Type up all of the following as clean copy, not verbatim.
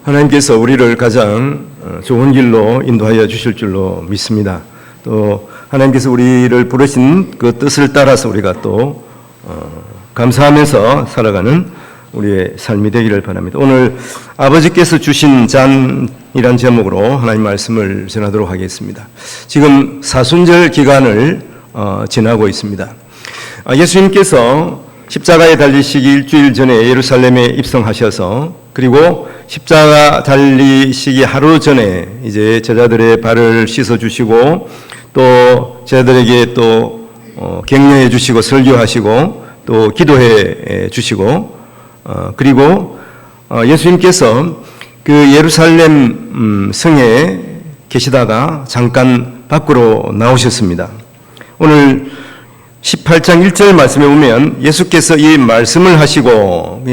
하나님께서 우리를 가장 좋은 길로 인도하여 주실 줄로 믿습니다. 또 하나님께서 우리를 부르신 그 뜻을 따라서 우리가 또 감사하면서 살아가는 우리의 삶이 되기를 바랍니다. 오늘 아버지께서 주신 잔이란 제목으로 하나님 말씀을 전하도록 하겠습니다. 지금 사순절 기간을 지나고 있습니다. 예수님께서 십자가에 달리시기 일주일 전에 예루살렘에 입성하셔서 그리고 십자가 달리시기 하루 전에 이제 제자들의 발을 씻어 주시고 또 제자들에게 또 격려해 주시고 설교하시고 또 기도해 주시고 그리고 예수님께서 그 예루살렘 성에 계시다가 잠깐 밖으로 나오셨습니다. 오늘 18장 1절 말씀에 보면 예수께서 이 말씀을 하시고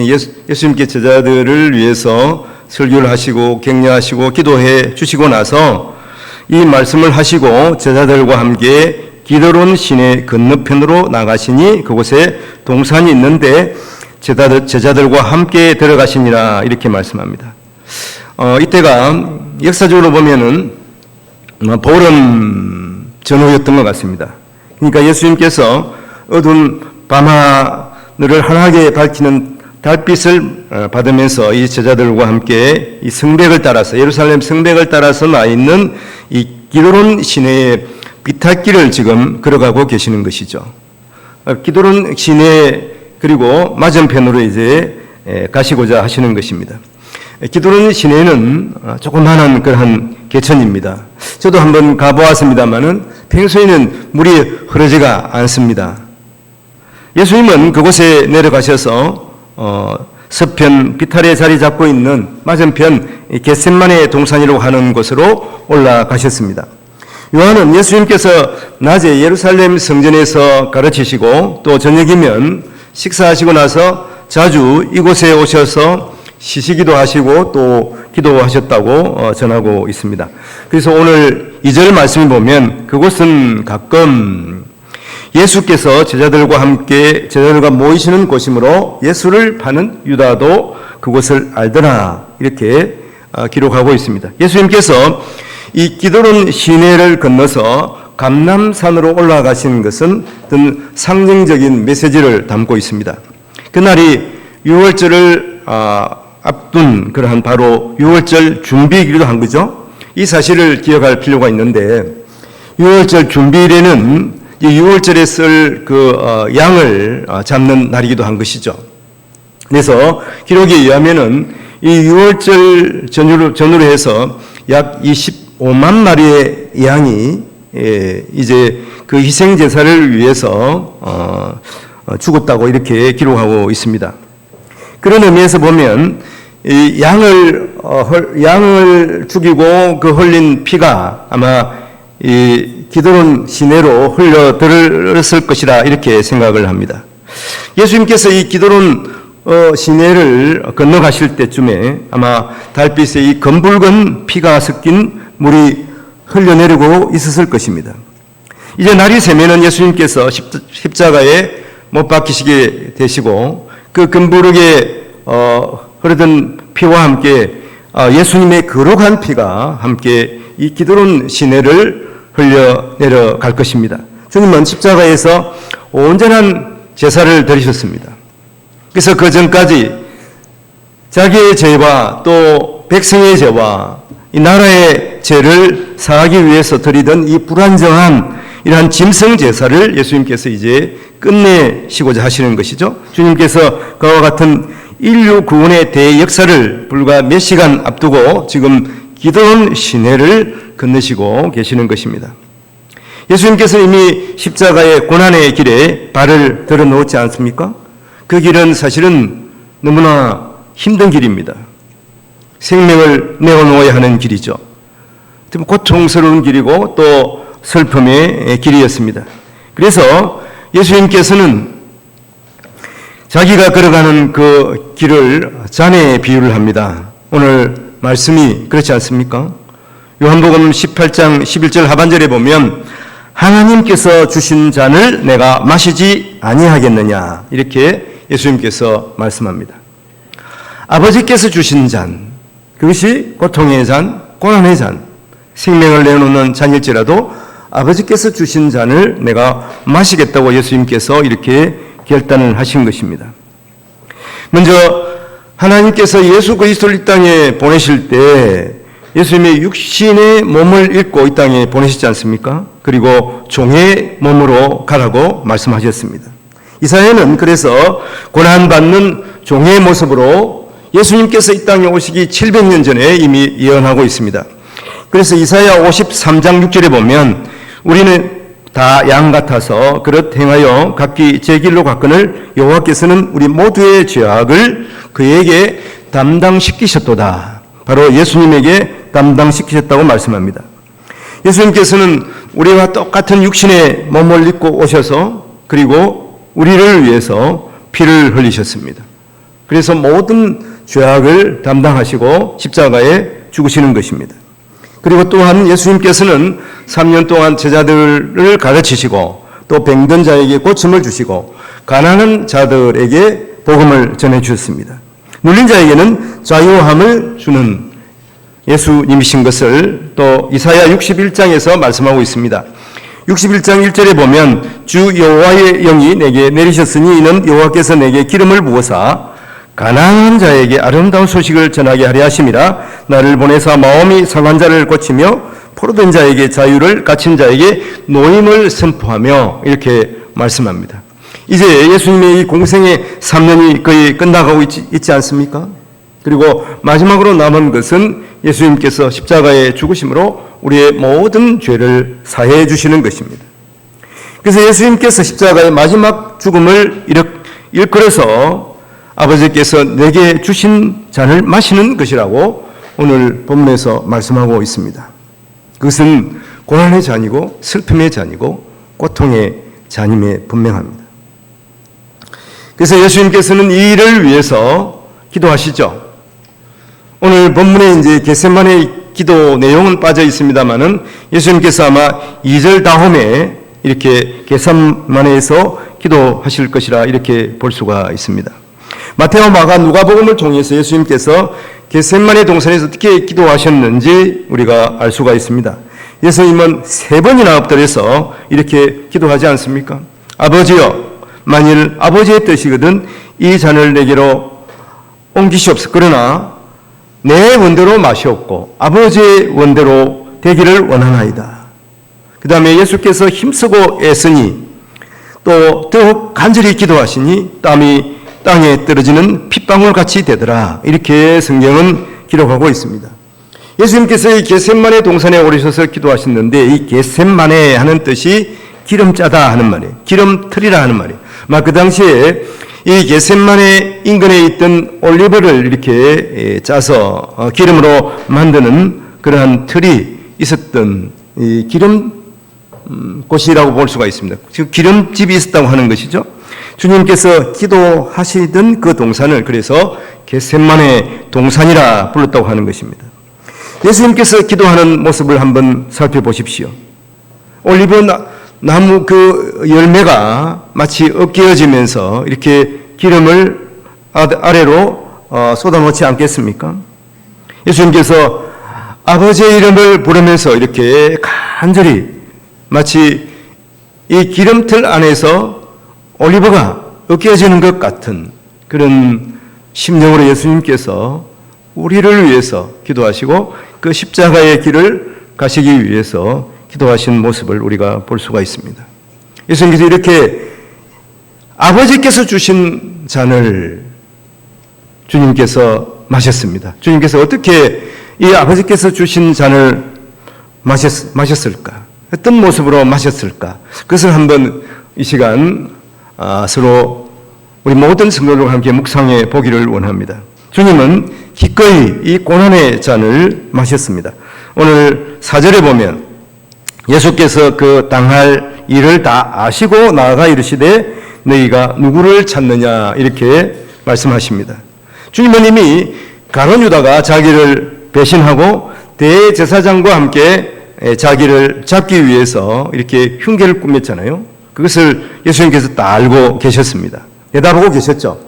예수님께 제자들을 위해서 설교를 하시고 격려하시고 기도해 주시고 나서 이 말씀을 하시고 제자들과 함께 기드론 시내 건너편으로 나가시니 그곳에 동산이 있는데 제자들과 함께 들어가시니라 이렇게 말씀합니다. 이때가 역사적으로 보면은 보름 전후였던 것 같습니다. 그러니까 예수님께서 어두운 밤하늘을 환하게 밝히는 달빛을 받으면서 이 제자들과 함께 이 성벽을 따라서 예루살렘 성벽을 따라서 나 있는 이 기드론 시내의 비탈길을 지금 걸어가고 계시는 것이죠. 기드론 시내 그리고 맞은편으로 이제 가시고자 하시는 것입니다. 기드론 시내는 조그마한 그러한 개천입니다. 저도 한번 가보았습니다만은 평소에는 물이 흐르지가 않습니다. 예수님은 그곳에 내려가셔서 서편 비탈에 자리 잡고 있는 맞은편 겟세마네 동산이라고 하는 곳으로 올라가셨습니다. 요한은 예수님께서 낮에 예루살렘 성전에서 가르치시고 또 저녁이면 식사하시고 나서 자주 이곳에 오셔서 쉬시기도 하시고 또 기도하셨다고 전하고 있습니다. 그래서 오늘 2절 말씀을 보면 그곳은 가끔 예수께서 제자들과 함께 제자들과 모이시는 곳이므로 예수를 파는 유다도 그곳을 알더라 이렇게 기록하고 있습니다. 예수님께서 이 기드론 시내를 건너서 감람산으로 올라가신 것은 어떤 상징적인 메시지를 담고 있습니다. 그날이 6월절을 앞둔 그러한 바로 6월절 준비일이기도 한 거죠. 이 사실을 기억할 필요가 있는데 6월절 준비일에는 이 6월절에 쓸 그 양을 잡는 날이기도 한 것이죠. 그래서 기록에 의하면은 이 6월절 전후로 해서 약 25만 마리의 양이 이제 그 희생 제사를 위해서 죽었다고 이렇게 기록하고 있습니다. 그런 의미에서 보면 이 양을 죽이고 그 흘린 피가 아마 이 기드론 시내로 흘러들었을 것이라 이렇게 생각을 합니다. 예수님께서 이 기드론 시내를 건너가실 때쯤에 아마 달빛에 이 검붉은 피가 섞인 물이 흘러내리고 있었을 것입니다. 이제 날이 새면은 예수님께서 십자가에 못 박히시게 되시고 그 검부르게 흐르던 피와 함께 예수님의 거룩한 피가 함께 이 기드론 시내를 흘려 내려갈 것입니다. 주님은 십자가에서 온전한 제사를 드리셨습니다. 그래서 그 전까지 자기의 죄와 또 백성의 죄와 이 나라의 죄를 사하기 위해서 드리던 이 불완전한 이러한 짐승 제사를 예수님께서 이제 끝내시고자 하시는 것이죠. 주님께서 그와 같은 인류 구원의 대역사를 불과 몇 시간 앞두고 지금 기드론 시내를 건너시고 계시는 것입니다. 예수님께서 이미 십자가의 고난의 길에 발을 들어놓지 않습니까? 그 길은 사실은 너무나 힘든 길입니다. 생명을 내어놓아야 하는 길이죠. 고통스러운 길이고 또 슬픔의 길이었습니다. 그래서 예수님께서는 자기가 걸어가는 그 길을 잔에 비유를 합니다. 오늘 말씀이 그렇지 않습니까? 요한복음 18장 11절 하반절에 보면 하나님께서 주신 잔을 내가 마시지 아니하겠느냐 이렇게 예수님께서 말씀합니다. 아버지께서 주신 잔, 그것이 고통의 잔, 고난의 잔, 생명을 내놓는 잔일지라도 아버지께서 주신 잔을 내가 마시겠다고 예수님께서 이렇게 결단을 하신 것입니다. 먼저 하나님께서 예수 그리스도를 이 땅에 보내실 때 예수님의 육신의 몸을 입고 이 땅에 보내시지 않습니까? 그리고 종의 몸으로 가라고 말씀하셨습니다. 이사야는 그래서 고난받는 종의 모습으로 예수님께서 이 땅에 오시기 700년 전에 이미 예언하고 있습니다. 그래서 이사야 53장 6절에 보면 우리는 다 양 같아서 그릇 행하여 각기 제 길로 갔거늘 여호와께서는 우리 모두의 죄악을 그에게 담당시키셨도다. 바로 예수님에게 담당시키셨다고 말씀합니다. 예수님께서는 우리와 똑같은 육신의 몸을 입고 오셔서 그리고 우리를 위해서 피를 흘리셨습니다. 그래서 모든 죄악을 담당하시고 십자가에 죽으시는 것입니다. 그리고 또한 예수님께서는 3년 동안 제자들을 가르치시고 또 병든 자에게 고침을 주시고 가난한 자들에게 복음을 전해 주셨습니다. 눌린 자에게는 자유함을 주는 예수님이신 것을 또 이사야 61장에서 말씀하고 있습니다. 61장 1절에 보면 주 여호와의 영이 내게 내리셨으니 이는 여호와께서 내게 기름을 부어사 가난한 자에게 아름다운 소식을 전하게 하려 하심이라. 나를 보내사 마음이 상한 자를 고치며 포로된 자에게 자유를, 갇힌 자에게 노임을 선포하며 이렇게 말씀합니다. 이제 예수님의 이 공생의 3년이 거의 끝나가고 있지 않습니까? 그리고 마지막으로 남은 것은 예수님께서 십자가에 죽으심으로 우리의 모든 죄를 사해 주시는 것입니다. 그래서 예수님께서 십자가의 마지막 죽음을 일컬어서 아버지께서 내게 주신 잔을 마시는 것이라고 오늘 본문에서 말씀하고 있습니다. 그것은 고난의 잔이고 슬픔의 잔이고 고통의 잔임에 분명합니다. 그래서 예수님께서는 이 일을 위해서 기도하시죠. 오늘 본문에 이제 겟세마네 기도 내용은 빠져 있습니다만은 예수님께서 아마 2절 다음에 이렇게 겟세마네에서 기도하실 것이라 이렇게 볼 수가 있습니다. 마태와 마가 누가복음을 통해서 예수님께서 겟세마네 동산에서 어떻게 기도하셨는지 우리가 알 수가 있습니다. 예수님은 3번이나 엎드려서 이렇게 기도하지 않습니까? 아버지여, 만일 아버지의 뜻이거든 이 잔을 내게로 옮기시옵소서. 그러나 내 원대로 마시옵고 아버지의 원대로 되기를 원하나이다. 그 다음에 예수께서 힘쓰고 애쓰니 또 더욱 간절히 기도하시니 땀이 땅에 떨어지는 핏방울같이 되더라. 이렇게 성경은 기록하고 있습니다. 예수님께서 이 겟세마네 동산에 오르셔서 기도하셨는데 이 겟세마네 하는 뜻이 기름 짜다 하는 말이에요. 기름틀이라 하는 말이에요. 그 당시에 이 겟세마네 인근에 있던 올리브를 이렇게 짜서 기름으로 만드는 그러한 틀이 있었던 이 기름 곳이라고 볼 수가 있습니다. 즉 기름집이 있었다고 하는 것이죠. 주님께서 기도하시던 그 동산을 그래서 겟세마네 동산이라 불렀다고 하는 것입니다. 예수님께서 기도하는 모습을 한번 살펴보십시오. 올리브 나무 그 열매가 마치 으깨어지면서 이렇게 기름을 아래로 쏟아놓지 않겠습니까? 예수님께서 아버지의 이름을 부르면서 이렇게 간절히 마치 이 기름틀 안에서 올리브가 으깨어지는 것 같은 그런 심정으로 예수님께서 우리를 위해서 기도하시고 그 십자가의 길을 가시기 위해서 기도하신 모습을 우리가 볼 수가 있습니다. 예수님께서 이렇게 아버지께서 주신 잔을 주님께서 마셨습니다. 주님께서 어떻게 이 아버지께서 주신 잔을 마셨을까? 어떤 모습으로 마셨을까? 그것을 한번 이 시간 서로 우리 모든 성도들과 함께 묵상해 보기를 원합니다. 주님은 기꺼이 이 고난의 잔을 마셨습니다. 오늘 4절에 보면 예수께서 그 당할 일을 다 아시고 나아가 이르시되 너희가 누구를 찾느냐 이렇게 말씀하십니다. 주님은 이미 가룟 유다가 자기를 배신하고 대제사장과 함께 자기를 잡기 위해서 이렇게 흉계를 꾸몄잖아요. 그것을 예수님께서 다 알고 계셨습니다. 내다보고 계셨죠.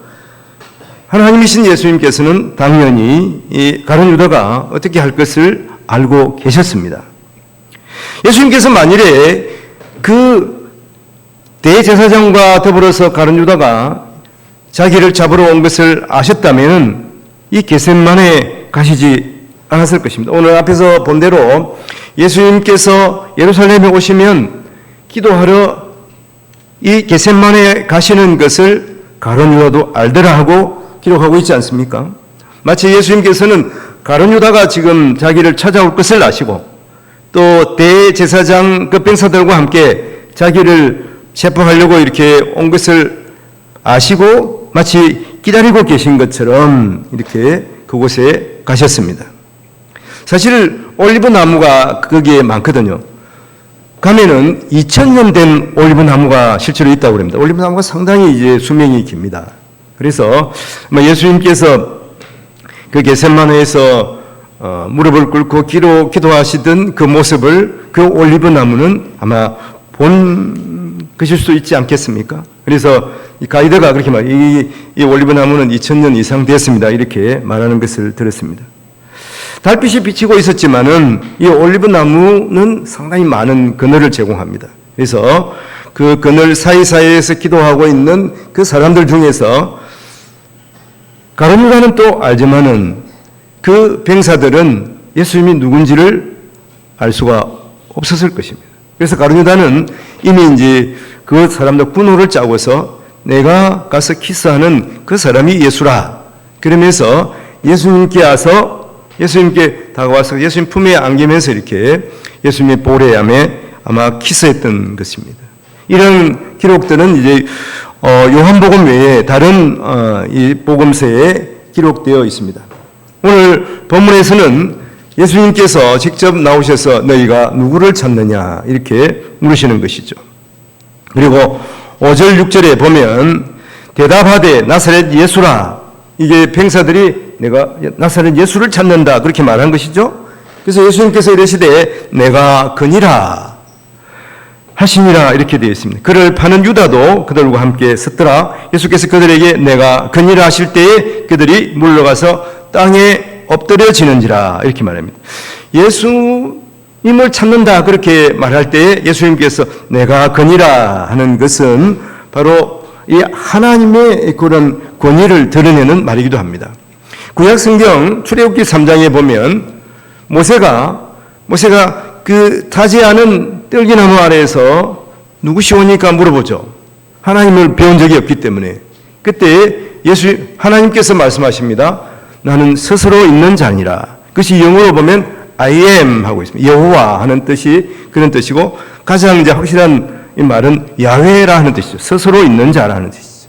하나님이신 예수님께서는 당연히 이 가룟 유다가 어떻게 할 것을 알고 계셨습니다. 예수님께서 만일에 그 대제사장과 더불어서 가룟 유다가 자기를 잡으러 온 것을 아셨다면 이 겟세마네에 가시지 않았을 것입니다. 오늘 앞에서 본 대로 예수님께서 예루살렘에 오시면 기도하러 이 겟세마네에 가시는 것을 가룟 유다도 알더라 하고 기록하고 있지 않습니까? 마치 예수님께서는 가룟 유다가 지금 자기를 찾아올 것을 아시고 또 대제사장 그 병사들과 함께 자기를 체포하려고 이렇게 온 것을 아시고 마치 기다리고 계신 것처럼 이렇게 그곳에 가셨습니다. 사실 올리브 나무가 거기에 많거든요. 가면은 2000년 된 올리브 나무가 실제로 있다고 합니다. 올리브 나무가 상당히 이제 수명이 깁니다. 그래서 예수님께서 그 겟세마네에서 무릎을 꿇고 기도하시던 그 모습을 그 올리브 나무는 아마 본 것일 수도 있지 않겠습니까? 그래서 이 가이드가 그렇게 이 올리브 나무는 2000년 이상 됐습니다. 이렇게 말하는 것을 들었습니다. 달빛이 비치고 있었지만은 이 올리브 나무는 상당히 많은 그늘을 제공합니다. 그래서 그 그늘 사이사이에서 기도하고 있는 그 사람들 중에서 가룟 유다는 또 알지만은 그 병사들은 예수님이 누군지를 알 수가 없었을 것입니다. 그래서 가룟 유다는 이미 이제 그 사람들 군호를 짜고서 내가 가서 키스하는 그 사람이 예수라. 그러면서 예수님께 다가와서 예수님 품에 안기면서 이렇게 예수님의 보레암에 아마 키스했던 것입니다. 이런 기록들은 이제 요한복음 외에 다른 이 복음서에 기록되어 있습니다. 오늘 본문에서는 예수님께서 직접 나오셔서 너희가 누구를 찾느냐 이렇게 물으시는 것이죠. 그리고 5절 6절에 보면 대답하되 나사렛 예수라. 이게 병사들이 내가 나사렛 예수를 찾는다 그렇게 말한 것이죠. 그래서 예수님께서 이르시되 내가 그니라 하시니라 이렇게 되어 있습니다. 그를 파는 유다도 그들과 함께 섰더라. 예수께서 그들에게 내가 그니라 하실 때에 그들이 물러가서 땅에 엎드려지는지라 이렇게 말합니다. 예수님을 찾는다 그렇게 말할 때에 예수님께서 내가 그니라 하는 것은 바로 이 하나님의 그런 권위를 드러내는 말이기도 합니다. 구약 성경 출애굽기 3장에 보면 모세가 그 타지 않은 떨기나무 아래에서 누구시 오니까 물어보죠. 하나님을 배운 적이 없기 때문에. 그때 하나님께서 말씀하십니다. 나는 스스로 있는 자니라. 그것이 영어로 보면 I am 하고 있습니다. 여호와 하는 뜻이 그런 뜻이고 가장 이제 확실한 이 말은 야훼라 하는 뜻이죠. 스스로 있는 자라는 뜻이죠.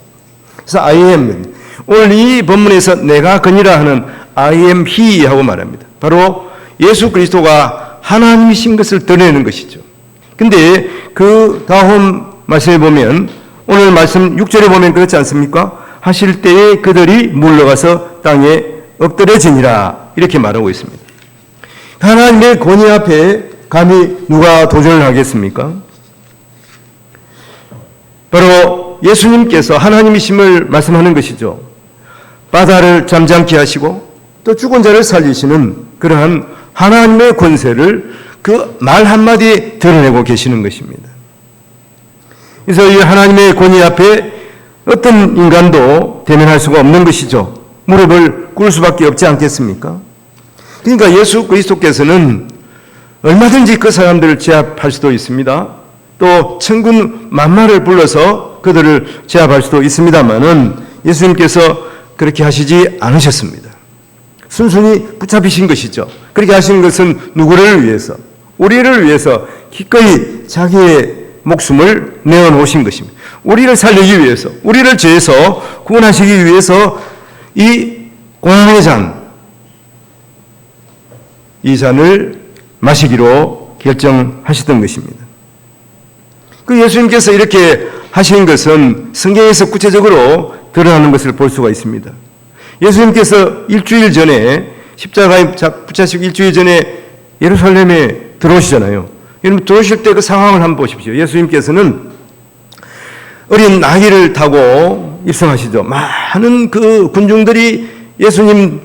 그래서 I am. 오늘 이 본문에서 내가 그니라 하는 I am he 하고 말합니다. 바로 예수 그리스도가 하나님이신 것을 드러내는 것이죠. 근데 그 다음 말씀에 보면 오늘 말씀 6절에 보면 그렇지 않습니까? 하실 때에 그들이 물러가서 땅에 엎드려지니라 이렇게 말하고 있습니다. 하나님의 권위 앞에 감히 누가 도전을 하겠습니까? 바로 예수님께서 하나님이심을 말씀하는 것이죠. 바다를 잠잠케 하시고 또 죽은 자를 살리시는 그러한 하나님의 권세를 그 말 한마디에 드러내고 계시는 것입니다. 그래서 이 하나님의 권위 앞에 어떤 인간도 대면할 수가 없는 것이죠. 무릎을 꿇을 수밖에 없지 않겠습니까? 그러니까 예수 그리스도께서는 얼마든지 그 사람들을 제압할 수도 있습니다. 또 천군 만마를 불러서 그들을 제압할 수도 있습니다만은 예수님께서 그렇게 하시지 않으셨습니다. 순순히 붙잡히신 것이죠. 그렇게 하시는 것은 누구를 위해서? 우리를 위해서 기꺼이 자기의 목숨을 내어놓으신 것입니다. 우리를 살리기 위해서, 우리를 죄에서 구원하시기 위해서 이 고난의 잔, 이 잔을 마시기로 결정하셨던 것입니다. 그 예수님께서 이렇게 하신 것은 성경에서 구체적으로 드러나는 것을 볼 수가 있습니다. 예수님께서 일주일 전에 십자가에 붙잡히시고 일주일 전에 예루살렘에 들어오시잖아요. 여러분 들어오실 때 그 상황을 한번 보십시오. 예수님께서는 어린 나귀를 타고 입성하시죠. 많은 그 군중들이 예수님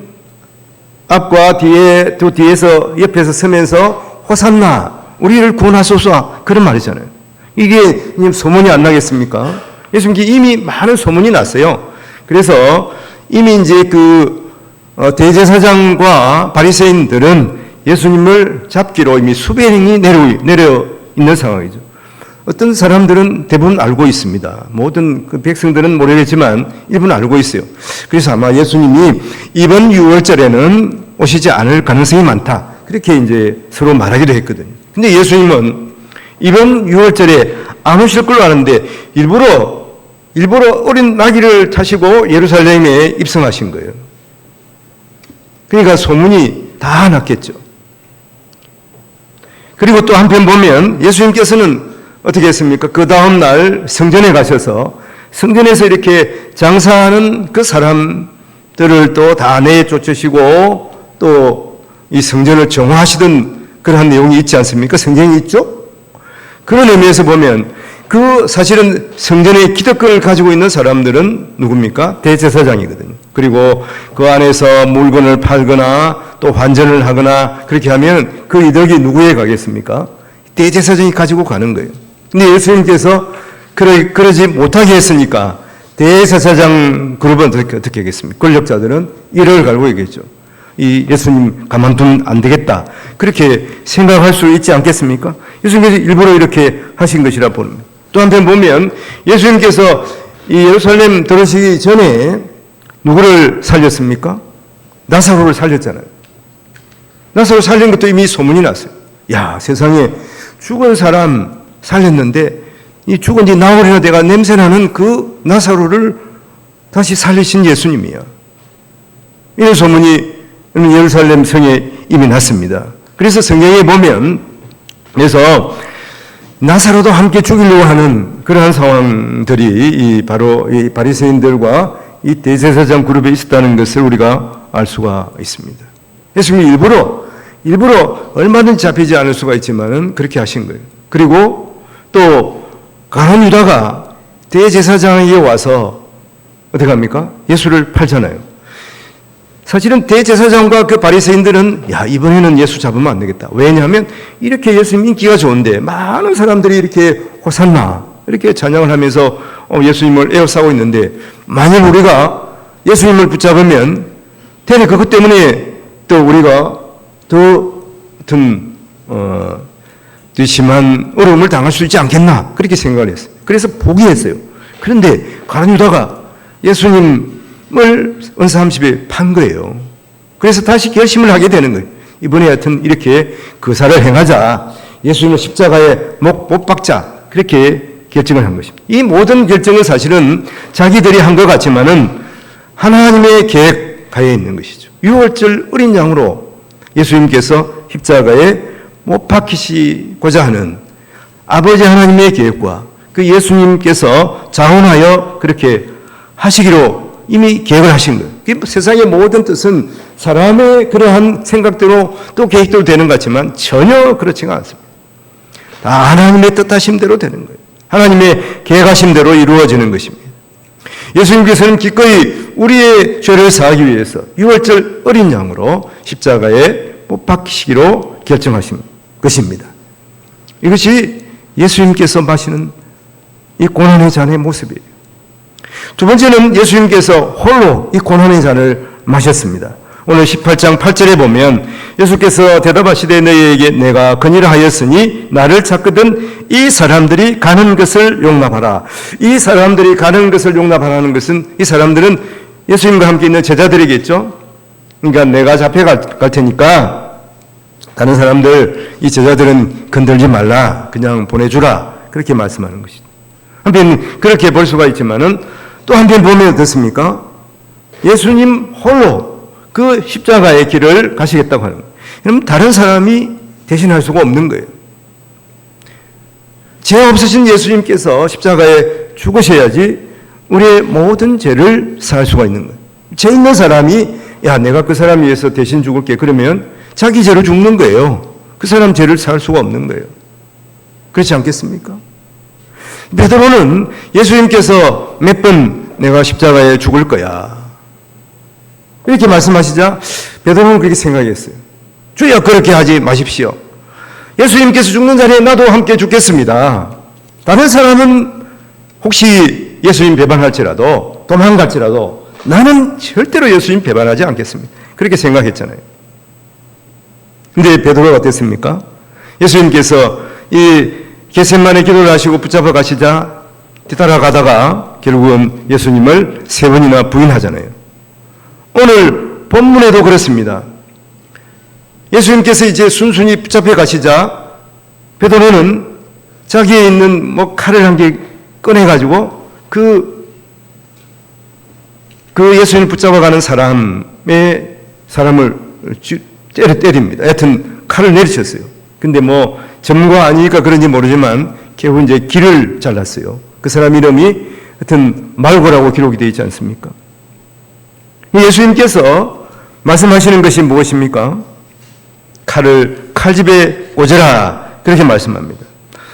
앞과 뒤에 또 뒤에서 옆에서 서면서 호산나 우리를 구원하소서 그런 말이잖아요. 이게 소문이 안 나겠습니까? 예수님께 이미 많은 소문이 났어요. 그래서 이미 이제 대제사장과 바리새인들은 예수님을 잡기로 이미 수배령이 내려 있는 상황이죠. 어떤 사람들은 대부분 알고 있습니다. 모든 그 백성들은 모르겠지만 일부는 알고 있어요. 그래서 아마 예수님이 이번 6월절에는 오시지 않을 가능성이 많다. 그렇게 이제 서로 말하기도 했거든요. 근데 예수님은 이번 6월절에 안 오실 걸로 아는데 일부러 어린 나귀를 타시고 예루살렘에 입성하신 거예요. 그러니까 소문이 다 났겠죠. 그리고 또 한편 보면 예수님께서는 어떻게 했습니까? 그 다음 날 성전에 가셔서 성전에서 이렇게 장사하는 그 사람들을 또 다 내쫓으시고 또 이 성전을 정화하시던 그러한 내용이 있지 않습니까? 성경이 있죠? 그런 의미에서 보면 그 사실은 성전의 기득권을 가지고 있는 사람들은 누굽니까? 대제사장이거든요. 그리고 그 안에서 물건을 팔거나 또 환전을 하거나 그렇게 하면 그 이득이 누구에 가겠습니까? 대제사장이 가지고 가는 거예요. 근데 예수님께서 그러지 못하게 했으니까 대제사장 그룹은 어떻게 하겠습니까? 권력자들은 이를 갈고 얘기했죠. 이 예수님 가만두면 안 되겠다. 그렇게 생각할 수 있지 않겠습니까? 예수님께서 일부러 이렇게 하신 것이라 봅니다. 또 한편 보면 예수님께서 이 예루살렘 들어오시기 전에 누구를 살렸습니까? 나사로를 살렸잖아요. 나사로 살린 것도 이미 소문이 났어요. 야, 세상에 죽은 사람 살렸는데 이 죽은 지 나흘이나 돼가 냄새나는 그 나사로를 다시 살리신 예수님이야. 이런 소문이 예루살렘 성에 이미 났습니다. 그래서 성경에 보면 그래서 나사로도 함께 죽이려고 하는 그러한 상황들이 바로 이 바리새인들과 이 대제사장 그룹에 있었다는 것을 우리가 알 수가 있습니다. 예수님이 일부러 얼마든지 잡히지 않을 수가 있지만은 그렇게 하신 거예요. 그리고 또 가룟 유다가 대제사장에게 와서 어떻게 합니까? 예수를 팔잖아요. 사실은 대제사장과 그 바리새인들은 야, 이번에는 예수 잡으면 안 되겠다. 왜냐하면 이렇게 예수님 인기가 좋은데 많은 사람들이 이렇게 호산나 이렇게 찬양을 하면서 예수님을 에워싸고 있는데 만약 우리가 예수님을 붙잡으면 대략 그것 때문에 또 우리가 더 심한 어려움을 당할 수 있지 않겠나 그렇게 생각을 했어요. 그래서 포기했어요. 그런데 가룟 유다가 예수님을 은사 30에 판 거예요. 그래서 다시 결심을 하게 되는 거예요. 이번에 하여튼 이렇게 거사를 행하자. 예수님을 십자가에 못 박자. 그렇게 결정을 한 것입니다. 이 모든 결정은 사실은 자기들이 한 것 같지만은 하나님의 계획 하에 있는 것이죠. 6월절 어린 양으로 예수님께서 십자가에 못 박히시고자 하는 아버지 하나님의 계획과 그 예수님께서 자원하여 그렇게 하시기로 이미 계획을 하신 거예요. 세상의 모든 뜻은 사람의 그러한 생각대로 또 계획대로 되는 것 같지만 전혀 그렇지가 않습니다. 다 하나님의 뜻하심대로 되는 거예요. 하나님의 계획하심대로 이루어지는 것입니다. 예수님께서는 기꺼이 우리의 죄를 사하기 위해서 6월절 어린 양으로 십자가에 못 박히시기로 결정하신 것입니다. 이것이 예수님께서 마시는 이 고난의 잔의 모습이에요. 두 번째는 예수님께서 홀로 이 고난의 잔을 마셨습니다. 오늘 18장 8절에 보면 예수께서 대답하시되 너희에게 내가 건의하였으니 나를 찾거든 이 사람들이 가는 것을 용납하라. 이 사람들이 가는 것을 용납하라는 것은 이 사람들은 예수님과 함께 있는 제자들이겠죠. 그러니까 내가 잡혀갈 테니까 다른 사람들 이 제자들은 건들지 말라. 그냥 보내주라. 그렇게 말씀하는 것이죠. 한편 그렇게 볼 수가 있지만은 또 한편 보면 어떻습니까? 예수님 홀로 그 십자가의 길을 가시겠다고 하는 거예요. 그럼 다른 사람이 대신할 수가 없는 거예요. 죄 없으신 예수님께서 십자가에 죽으셔야지 우리의 모든 죄를 사할 수가 있는 거예요. 죄 있는 사람이 야 내가 그 사람 위해서 대신 죽을게 그러면 자기 죄로 죽는 거예요. 그 사람 죄를 사할 수가 없는 거예요. 그렇지 않겠습니까? 베드로는 예수님께서 몇 번 내가 십자가에 죽을 거야. 이렇게 말씀하시자 베드로는 그렇게 생각했어요. 주여, 그렇게 하지 마십시오. 예수님께서 죽는 자리에 나도 함께 죽겠습니다. 다른 사람은 혹시 예수님 배반할지라도, 도망갈지라도 나는 절대로 예수님 배반하지 않겠습니다. 그렇게 생각했잖아요. 근데 베드로가 어땠습니까? 예수님께서 이 겟세마네 기도를 하시고 붙잡아 가시자 뒤따라가다가 결국은 예수님을 3번이나 부인하잖아요. 오늘 본문에도 그렇습니다. 예수님께서 이제 순순히 붙잡혀 가시자 베드로는 자기에 있는 칼을 한 개 꺼내가지고 그 예수님을 붙잡아가는 사람을 때립니다. 하여튼 칼을 내리쳤어요. 근데 점과 아니니까 그런지 모르지만 결국 이제 귀를 잘랐어요. 그 사람 이름이 하여튼 말고라고 기록이 되어 있지 않습니까? 예수님께서 말씀하시는 것이 무엇입니까? 칼을 칼집에 꽂으라, 그렇게 말씀합니다.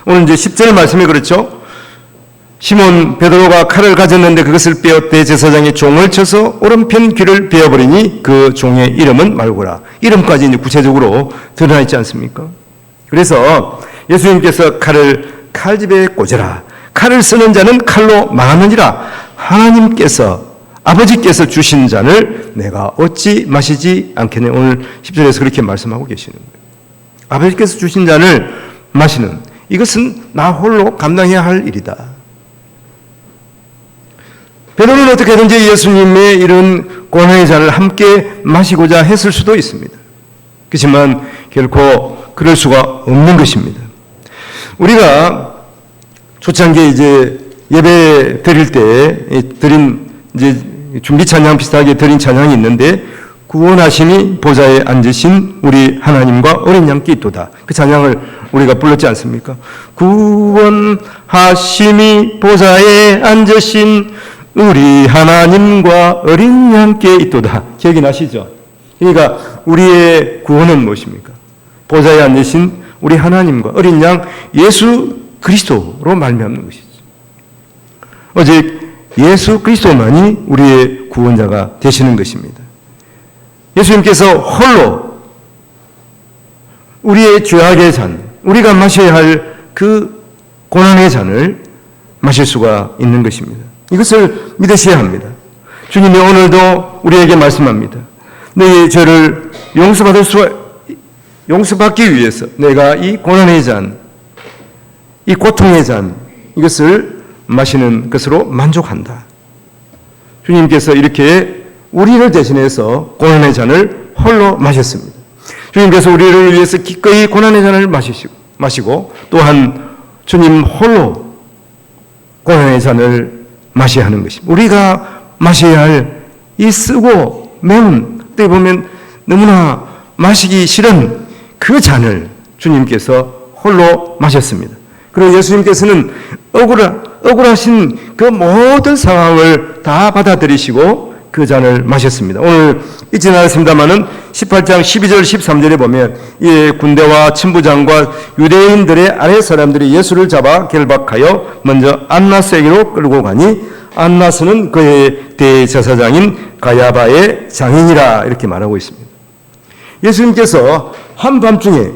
오늘 이제 10절 말씀이 그렇죠. 시몬 베드로가 칼을 가졌는데 그것을 빼어 대제사장의 종을 쳐서 오른편 귀를 베어버리니 그 종의 이름은 말고라. 이름까지 이제 구체적으로 드러나 있지 않습니까? 그래서 예수님께서 칼을 칼집에 꽂으라. 칼을 쓰는 자는 칼로 망하느니라. 하나님께서 아버지께서 주신 잔을 내가 어찌 마시지 않겠네. 오늘 10절에서 그렇게 말씀하고 계시는 거예요. 아버지께서 주신 잔을 마시는, 이것은 나 홀로 감당해야 할 일이다. 베드로는 어떻게든지 예수님의 이런 고난의 잔을 함께 마시고자 했을 수도 있습니다. 그렇지만 결코 그럴 수가 없는 것입니다. 우리가 초창기에 이제 예배 드릴 때 드린 이제 준비 찬양 비슷하게 드린 찬양이 있는데, 구원하심이 보좌에 앉으신 우리 하나님과 어린 양께 있도다. 그 찬양을 우리가 불렀지 않습니까? 구원하심이 보좌에 앉으신 우리 하나님과 어린 양께 있도다. 기억이 나시죠? 그러니까 우리의 구원은 무엇입니까? 보좌에 앉으신 우리 하나님과 어린 양 예수 그리스도로 말미암는 것이죠. 오직 예수 그리스도만이 우리의 구원자가 되시는 것입니다. 예수님께서 홀로 우리의 죄악의 잔, 우리가 마셔야 할 그 고난의 잔을 마실 수가 있는 것입니다. 이것을 믿으셔야 합니다. 주님이 오늘도 우리에게 말씀합니다. 너희의 죄를 용서받기 위해서 내가 이 고난의 잔, 이 고통의 잔, 이것을 마시는 것으로 만족한다. 주님께서 이렇게 우리를 대신해서 고난의 잔을 홀로 마셨습니다. 주님께서 우리를 위해서 기꺼이 고난의 잔을 마시고 또한 주님 홀로 고난의 잔을 마셔야 하는 것입니다. 우리가 마셔야 할 이 쓰고 매운, 어떻게 보면 너무나 마시기 싫은 그 잔을 주님께서 홀로 마셨습니다. 그리고 예수님께서는 억울하신 그 모든 상황을 다 받아들이시고 그 잔을 마셨습니다. 오늘 잊지 않았습니다만은 18장 12절 13절에 보면 이 군대와 천부장과 유대인들의 아랫 사람들이 예수를 잡아 결박하여 먼저 안나스에게로 끌고 가니 안나스는 그의 대제사장인 가야바의 장인이라, 이렇게 말하고 있습니다. 예수님께서 한밤중에,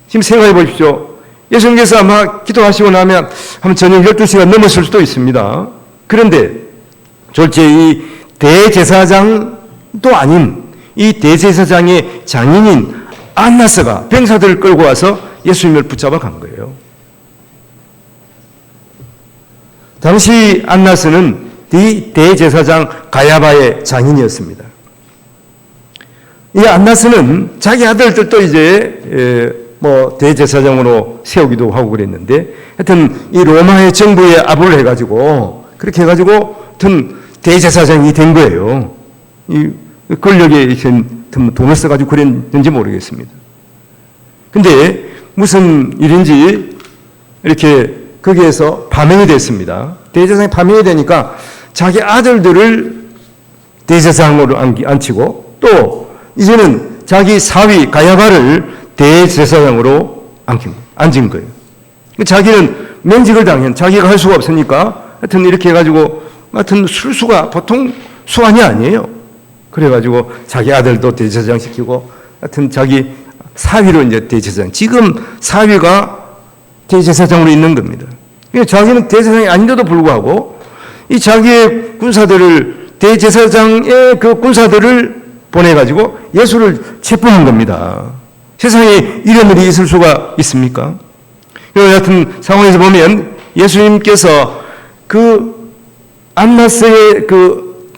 지금 생각해 보십시오. 예수님께서 아마 기도하시고 나면 한 저녁 12시가 넘었을 수도 있습니다. 그런데 졸지에 이 대제사장도 아닌 이 대제사장의 장인인 안나스가 병사들을 끌고 와서 예수님을 붙잡아 간 거예요. 당시 안나스는 이 대제사장 가야바의 장인이었습니다. 이 안나스는 자기 아들들도 이제 대제사장으로 세우기도 하고 그랬는데, 하여튼 이 로마의 정부에 아부를 해가지고 그렇게 해가지고 하여튼 대제사장이 된 거예요. 이 권력에 돈을 써가지고 그랬는지 모르겠습니다. 근데 무슨 일인지 이렇게 거기에서 파면이 됐습니다. 대제사장이 파면이 되니까 자기 아들들을 대제사장으로 앉히고 또 이제는 자기 사위 가야바를 대제사장으로 앉은 거예요. 자기는 면직을 자기가 할 수가 없으니까 하여튼 이렇게 해가지고 같은 술수가 보통 수완이 아니에요. 그래가지고 자기 아들도 대제사장 시키고 하여튼 자기 사위로 이제 대제사장. 지금 사위가 대제사장으로 있는 겁니다. 자기는 대제사장이 아닌데도 불구하고 이 자기의 군사들을 대제사장의 그 군사들을 보내가지고 예수를 체포한 겁니다. 세상에 이런 일이 있을 수가 있습니까? 여하튼 상황에서 보면 예수님께서 그 안나스의 그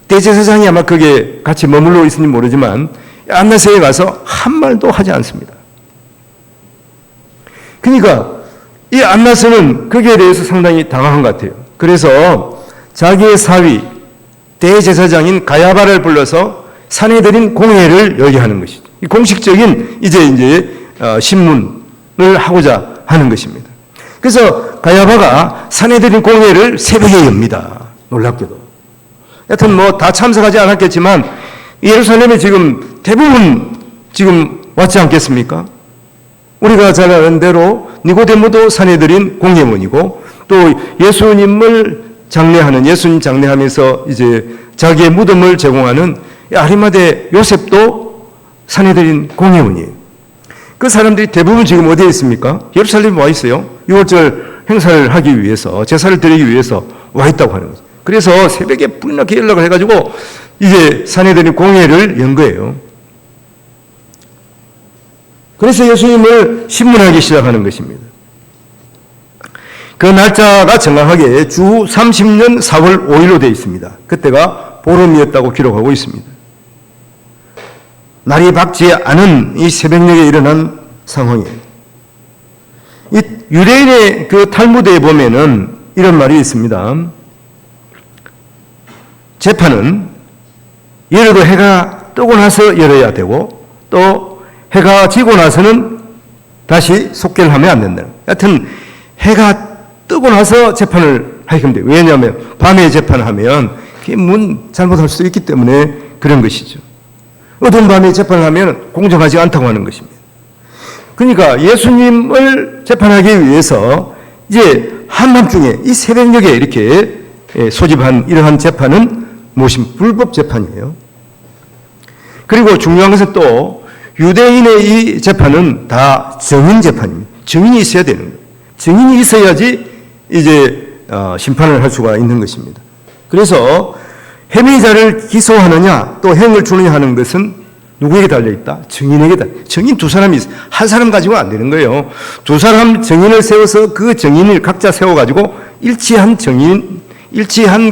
대제사장이 아마 거기에 같이 머물러 있는지 모르지만 안나스에 가서 한 말도 하지 않습니다. 그러니까 이 안나스는 거기에 대해서 상당히 당황한 것 같아요. 그래서 자기의 사위 대제사장인 가야바를 불러서 사내들인 공회를 열게 하는 것이죠. 공식적인 이제 신문을 하고자 하는 것입니다. 그래서 가야바가 사내들인 공회를 새벽에 엽니다. 놀랍게도. 여튼 뭐 다 참석하지 않았겠지만 예루살렘에 지금 대부분 지금 왔지 않겠습니까? 우리가 잘 아는 대로 니고데모도 사내들인 공회원이고 또 예수님 장례하면서 이제 자기의 무덤을 제공하는 아리마대 요셉도 사내들인 공회원이에요. 그 사람들이 대부분 지금 어디에 있습니까? 예루살렘에 와 있어요. 6월절 행사를 하기 위해서, 제사를 드리기 위해서 와 있다고 하는 거죠. 그래서 새벽에 불이 나게 연락을 해가지고 이제 사내들인 공회를 연 거예요. 그래서 예수님을 신문하기 시작하는 것입니다. 그 날짜가 정확하게 주 30년 4월 5일로 되어 있습니다. 그때가 보름이었다고 기록하고 있습니다. 날이 밝지 않은 이 새벽녘에 일어난 상황이에요. 이 유대인의 그 탈무드에 보면은 이런 말이 있습니다. 재판은 열어도 해가 뜨고 나서 열어야 되고 또 해가 지고 나서는 다시 속결을 하면 안 된다. 하여튼 해가 뜨고 나서 재판을 하게 돼요. 왜냐하면 밤에 재판을 하면 그게 잘못할 수도 있기 때문에 그런 것이죠. 어두운 밤에 재판을 하면 공정하지 않다고 하는 것입니다. 그러니까 예수님을 재판하기 위해서 이제 한밤중에 이 새벽녘에 이렇게 소집한 이러한 재판은 무엇입니까? 불법 재판이에요. 그리고 중요한 것은 또 유대인의 이 재판은 다 증인 재판입니다. 증인이 있어야 되는 거예요. 증인이 있어야지 이제 심판을 할 수가 있는 것입니다. 그래서 혐의자를 기소하느냐 또 형을 주느냐 하는 것은 누구에게 달려있다? 증인에게 달려. 증인 두 사람이 있어요. 한 사람 가지고 안 되는 거예요. 두 사람 증인을 세워서 그 증인을 각자 세워가지고 일치한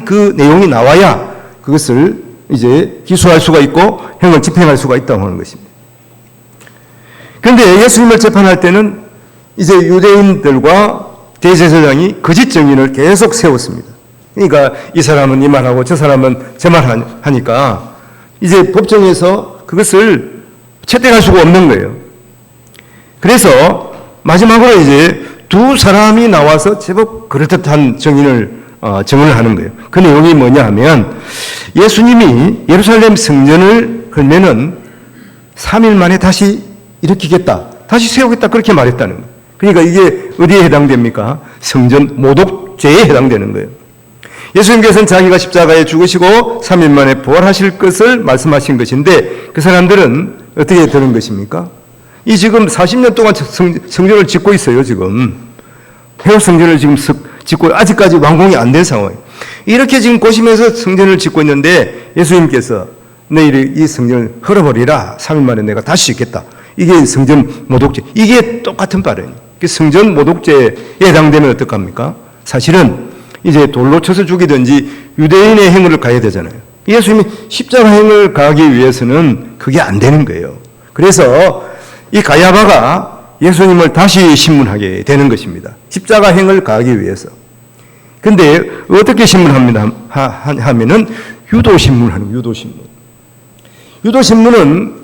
그 내용이 나와야 그것을 이제 기소할 수가 있고 형을 집행할 수가 있다고 하는 것입니다. 그런데 예수님을 재판할 때는 이제 유대인들과 대제사장이 거짓 증인을 계속 세웠습니다. 그러니까 이 사람은 이 말하고 저 사람은 저 말 하니까 이제 법정에서 그것을 채택할 수가 없는 거예요. 그래서 마지막으로 이제 두 사람이 나와서 제법 그럴듯한 증언을 하는 거예요. 그 내용이 뭐냐 하면 예수님이 예루살렘 성전을 걸면은 3일 만에 다시 일으키겠다. 다시 세우겠다. 그렇게 말했다는 거예요. 그러니까 이게 어디에 해당됩니까? 성전 모독죄에 해당되는 거예요. 예수님께서는 자기가 십자가에 죽으시고 3일 만에 부활하실 것을 말씀하신 것인데 그 사람들은 어떻게 되는 것입니까? 이 지금 40년 동안 성전을 짓고 있어요. 지금 회복 성전을 지금 짓고 아직까지 완공이 안 된 상황이에요. 이렇게 지금 고심해서 성전을 짓고 있는데 예수님께서 내일 이 성전을 헐어버리라. 3일 만에 내가 다시 짓겠다. 이게 성전 모독죄. 이게 똑같은 발언이에요. 성전 모독죄에 해당되면 어떡합니까? 사실은 이제 돌로 쳐서 죽이든지 유대인의 행위를 가야 되잖아요. 예수님이 십자가 행을 가하기 위해서는 그게 안 되는 거예요. 그래서 이 가야바가 예수님을 다시 신문하게 되는 것입니다. 십자가 행을 가하기 위해서. 근데 어떻게 신문합니다? 하면은 유도신문을 하는 거예요. 유도신문. 유도신문은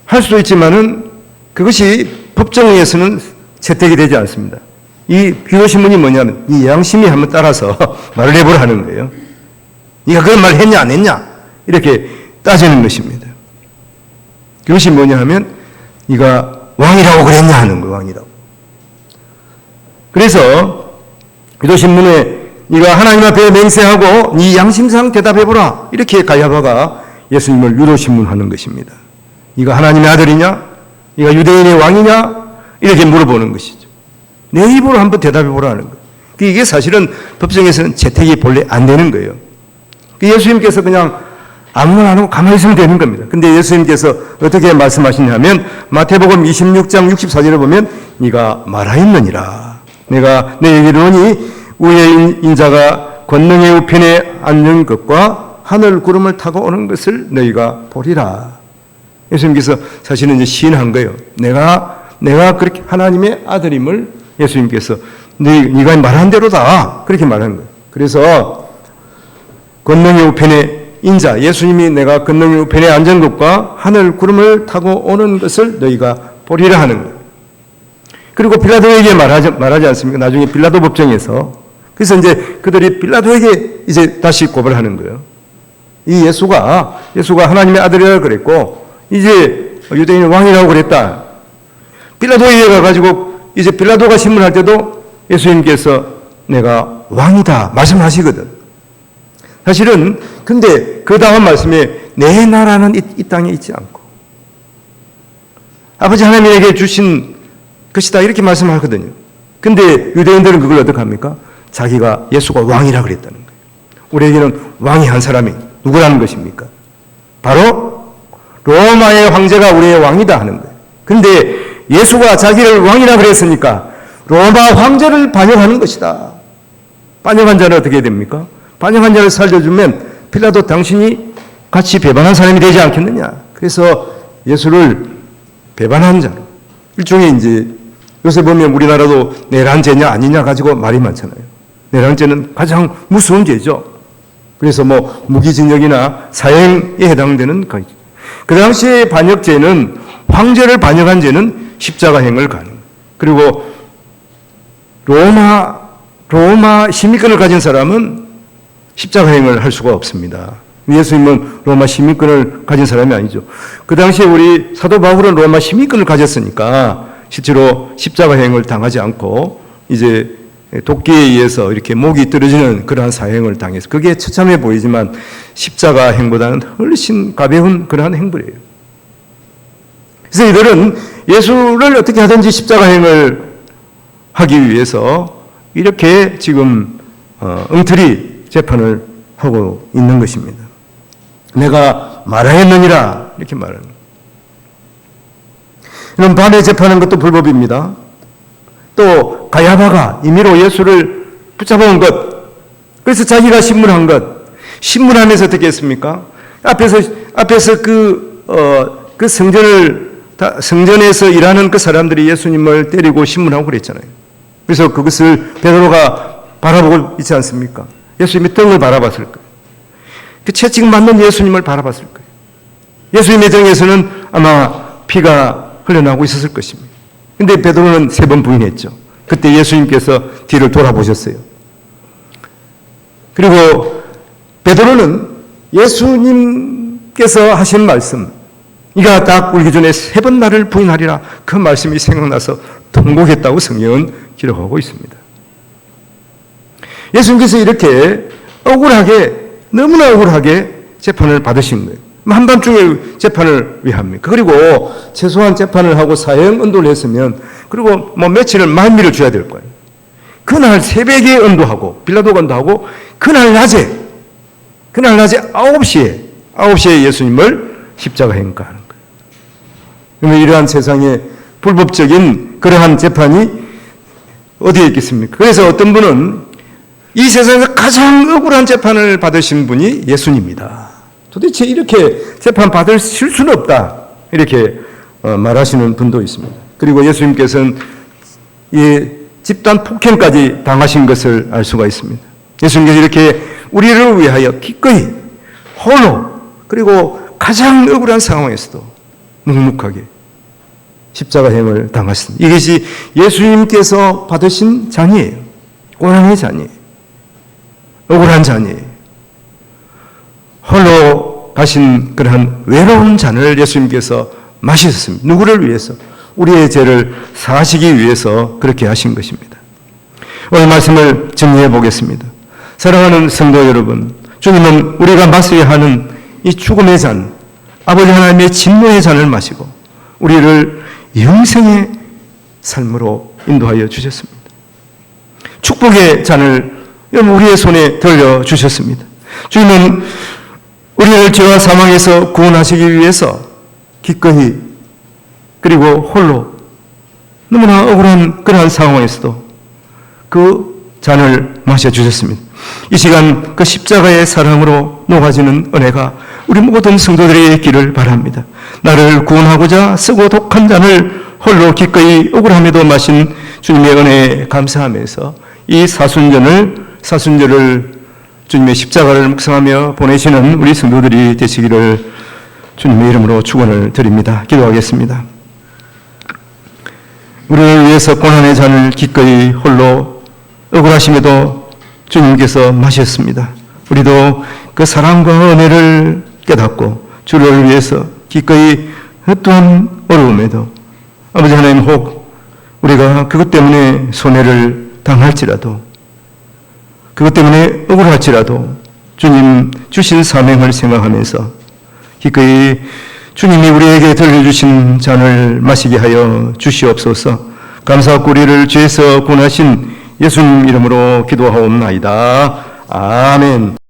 할 수도 있지만은 그것이 법정에서는 채택이 되지 않습니다. 이 유도신문이 뭐냐면 이 양심이 한번 따라서 말을 해보라 하는 거예요. 네가 그런 말 했냐 안 했냐 이렇게 따지는 것입니다. 그것이 뭐냐 하면 네가 왕이라고 그랬냐 하는 거예요. 왕이라고. 그래서 유도신문에 네가 하나님 앞에 맹세하고 네 양심상 대답해보라. 이렇게 가야바가 예수님을 유도신문하는 것입니다. 네가 하나님의 아들이냐? 네가 유대인의 왕이냐? 이렇게 물어보는 것이죠. 내 입으로 한번 대답해보라 하는 거예요. 이게 사실은 법정에서는 채택이 본래 안 되는 거예요. 예수님께서 그냥 아무나 안 하고 가만히 있으면 되는 겁니다. 근데 예수님께서 어떻게 말씀하시냐면 마태복음 26장 64절에 보면 네가 말하였느니라. 내가 너에게 이르노니 우의 인자가 권능의 우편에 앉는 것과 하늘 구름을 타고 오는 것을 너희가 보리라. 예수님께서 사실은 이제 시인한 거예요. 내가 그렇게 하나님의 아들임을 예수님께서 네가 말한 대로다. 그렇게 말한 거예요. 그래서 권능의 우편에 인자, 예수님이 내가 권능의 우편에 앉은 것과 하늘 구름을 타고 오는 것을 너희가 보리라 하는 거예요. 그리고 빌라도에게 말하지 않습니까? 나중에 빌라도 법정에서. 그래서 이제 그들이 빌라도에게 이제 다시 고발하는 거예요. 이 예수가 하나님의 아들이라고 그랬고, 이제 유대인 왕이라고 그랬다. 빌라도에게 가가지고 이제 빌라도가 신문할 때도 예수님께서 내가 왕이다 말씀하시거든. 사실은 근데 그 다음 말씀에 내 나라는 이 땅에 있지 않고 아버지 하나님에게 주신 것이다 이렇게 말씀하거든요. 근데 유대인들은 그걸 어떻게 합니까? 자기가 예수가 왕이라 그랬다는 거예요. 우리에게는 왕이 한 사람이 누구라는 것입니까? 바로 로마의 황제가 우리의 왕이다 하는 거예요. 근데 예수가 자기를 왕이라 그랬으니까 로마 황제를 반역하는 것이다. 반역한 자는 어떻게 됩니까? 반역한 자를 살려주면 빌라도 당신이 같이 배반한 사람이 되지 않겠느냐. 그래서 예수를 배반한 자로 일종의 이제 요새 보면 우리나라도 내란죄냐 아니냐 가지고 말이 많잖아요. 내란죄는 가장 무서운 죄죠. 그래서 뭐 무기징역이나 사형에 해당되는 거죠. 그 당시에 반역죄는 황제를 반역한 죄는 십자가형을 가는 거예요. 그리고 로마 시민권을 가진 사람은 십자가형을 할 수가 없습니다. 예수님은 로마 시민권을 가진 사람이 아니죠. 그 당시에 우리 사도 바울은 로마 시민권을 가졌으니까 실제로 십자가형을 당하지 않고 이제 도끼에 의해서 이렇게 목이 떨어지는 그러한 사형을 당해서 그게 처참해 보이지만 십자가형보다는 훨씬 가벼운 그러한 행불이에요. 그래서 이들은 예수를 어떻게 하든지 십자가형을 하기 위해서 이렇게 지금 엉터리 재판을 하고 있는 것입니다. 내가 말하였느니라 이렇게 말하는 거예요. 이런 반의 재판하는 것도 불법입니다. 또 가야바가 임의로 예수를 붙잡아온 것, 그래서 자기가 신문한 것, 신문하면서 어떻게 했습니까? 앞에서 그 성전에서 일하는 그 사람들이 예수님을 때리고 신문하고 그랬잖아요. 그래서 그것을 베드로가 바라보고 있지 않습니까? 예수님의 등을 바라봤을 거예요. 그 채찍 맞는 예수님을 바라봤을 거예요. 예수님의 등에서는 아마 피가 흘러나오고 있었을 것입니다. 근데 베드로는 3번 부인했죠. 그때 예수님께서 뒤를 돌아보셨어요. 그리고 베드로는 예수님께서 하신 말씀, 네가 딱 울기 전에 3번 나를 부인하리라, 그 말씀이 생각나서 통곡했다고 성경은 기록하고 있습니다. 예수님께서 이렇게 너무나 억울하게 재판을 받으신 거예요. 한밤중에 재판을 왜 합니까? 그리고 최소한 재판을 하고 사형 언도를 했으면 그리고 뭐 며칠을 만미를 줘야 될 거예요. 그날 새벽에 언도하고 빌라도가 언도하고 그날 낮에 9시에 예수님을 십자가행 가는 거예요. 그러면 이러한 세상에 불법적인 그러한 재판이 어디에 있겠습니까? 그래서 어떤 분은 이 세상에서 가장 억울한 재판을 받으신 분이 예수님이다. 도대체 이렇게 재판 받으실 수는 없다. 이렇게 말하시는 분도 있습니다. 그리고 예수님께서는 이 집단 폭행까지 당하신 것을 알 수가 있습니다. 예수님께서 이렇게 우리를 위하여 기꺼이 홀로 그리고 가장 억울한 상황에서도 묵묵하게 십자가형을 당하셨습니다. 이것이 예수님께서 받으신 잔이에요. 고난의 잔이에요. 억울한 잔이에요. 홀로 가신 그러한 외로운 잔을 예수님께서 마셨습니다. 누구를 위해서? 우리의 죄를 사하시기 위해서 그렇게 하신 것입니다. 오늘 말씀을 정리해 보겠습니다. 사랑하는 성도 여러분, 주님은 우리가 마셔야 하는 이 죽음의 잔, 아버지 하나님의 진노의 잔을 마시고 우리를 영생의 삶으로 인도하여 주셨습니다. 축복의 잔을 우리의 손에 들려주셨습니다. 주님은 우리를 죄와 사망에서 구원하시기 위해서 기꺼이 그리고 홀로 너무나 억울한 그러한 상황에서도 그 잔을 마셔주셨습니다. 이 시간 그 십자가의 사랑으로 녹아지는 은혜가 우리 모든 성도들에게 있기를 바랍니다. 나를 구원하고자 쓰고 독한 잔을 홀로 기꺼이 억울함에도 마신 주님의 은혜에 감사하면서 이 사순절을 주님의 십자가를 묵상하며 보내시는 우리 성도들이 되시기를 주님의 이름으로 축원을 드립니다. 기도하겠습니다. 우리를 위해서 고난의 잔을 기꺼이 홀로 억울하심에도 주님께서 마셨습니다. 우리도 그 사랑과 은혜를 깨닫고 주를 위해서 기꺼이 어떠한 어려움에도 아버지 하나님 혹 우리가 그것 때문에 손해를 당할지라도 그것 때문에 억울할지라도 주님 주신 사명을 생각하면서 기꺼이 주님이 우리에게 들려주신 잔을 마시게 하여 주시옵소서. 감사하고 우리를 죄에서 구원하신 예수님 이름으로 기도하옵나이다. 아멘.